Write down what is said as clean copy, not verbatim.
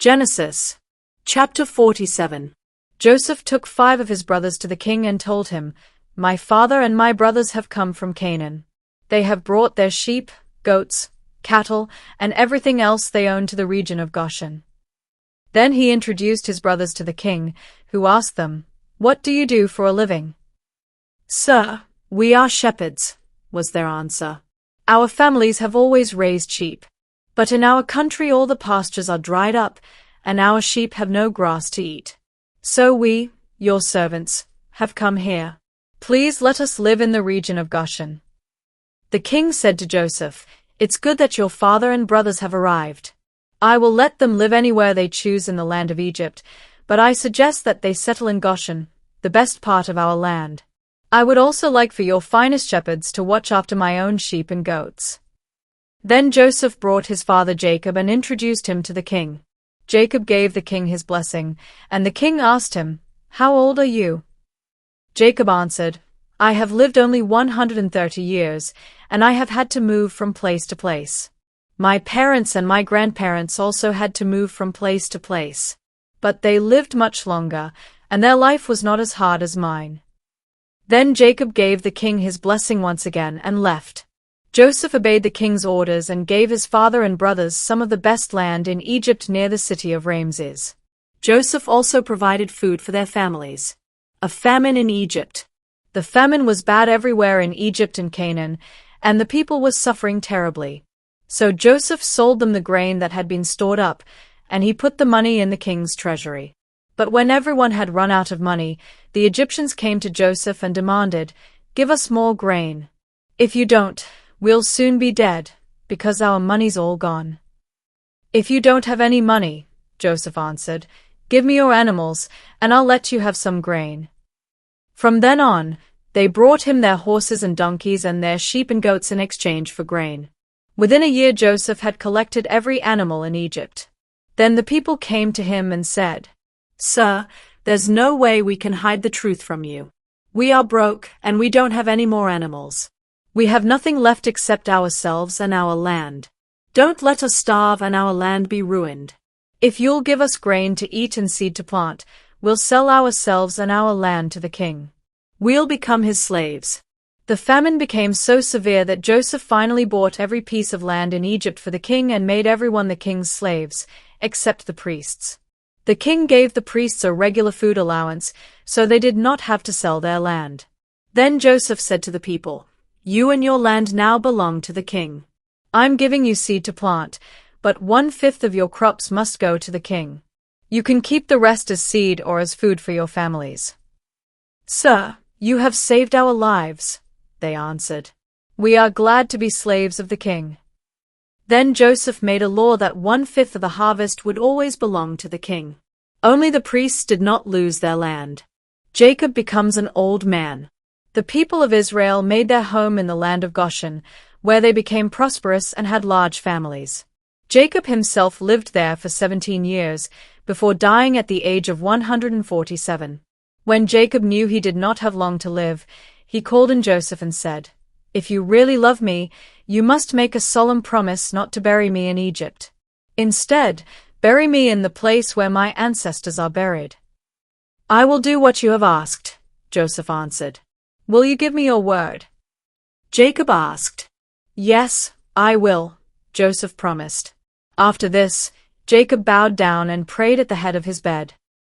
Genesis. Chapter 47. Joseph took 5 of his brothers to the king and told him, "My father and my brothers have come from Canaan. They have brought their sheep, goats, cattle, and everything else they own to the region of Goshen." Then he introduced his brothers to the king, who asked them, "What do you do for a living?" "Sir, we are shepherds," was their answer. "Our families have always raised sheep. But in our country all the pastures are dried up, and our sheep have no grass to eat. So we, your servants, have come here. Please let us live in the region of Goshen." The king said to Joseph, "It's good that your father and brothers have arrived. I will let them live anywhere they choose in the land of Egypt, but I suggest that they settle in Goshen, the best part of our land. I would also like for your finest shepherds to watch after my own sheep and goats." Then Joseph brought his father Jacob and introduced him to the king. Jacob gave the king his blessing, and the king asked him, "How old are you?" Jacob answered, "I have lived only 130 years, and I have had to move from place to place. My parents and my grandparents also had to move from place to place. But they lived much longer, and their life was not as hard as mine." Then Jacob gave the king his blessing once again and left. Joseph obeyed the king's orders and gave his father and brothers some of the best land in Egypt near the city of Ramses. Joseph also provided food for their families. A famine in Egypt. The famine was bad everywhere in Egypt and Canaan, and the people were suffering terribly. So Joseph sold them the grain that had been stored up, and he put the money in the king's treasury. But when everyone had run out of money, the Egyptians came to Joseph and demanded, "Give us more grain. If you don't, we'll soon be dead, because our money's all gone." "If you don't have any money," Joseph answered, "give me your animals, and I'll let you have some grain." From then on, they brought him their horses and donkeys and their sheep and goats in exchange for grain. Within a year Joseph had collected every animal in Egypt. Then the people came to him and said, "Sir, there's no way we can hide the truth from you. We are broke, and we don't have any more animals. We have nothing left except ourselves and our land. Don't let us starve and our land be ruined. If you'll give us grain to eat and seed to plant, we'll sell ourselves and our land to the king. We'll become his slaves." The famine became so severe that Joseph finally bought every piece of land in Egypt for the king and made everyone the king's slaves, except the priests. The king gave the priests a regular food allowance, so they did not have to sell their land. Then Joseph said to the people, "You and your land now belong to the king. I'm giving you seed to plant, but 1/5 of your crops must go to the king. You can keep the rest as seed or as food for your families." "Sir, you have saved our lives," they answered. "We are glad to be slaves of the king." Then Joseph made a law that 1/5 of the harvest would always belong to the king. Only the priests did not lose their land. Jacob becomes an old man. The people of Israel made their home in the land of Goshen, where they became prosperous and had large families. Jacob himself lived there for 17 years, before dying at the age of 147. When Jacob knew he did not have long to live, he called in Joseph and said, "If you really love me, you must make a solemn promise not to bury me in Egypt. Instead, bury me in the place where my ancestors are buried." "I will do what you have asked," Joseph answered. "Will you give me your word?" Jacob asked. "Yes, I will," Joseph promised. After this, Jacob bowed down and prayed at the head of his bed.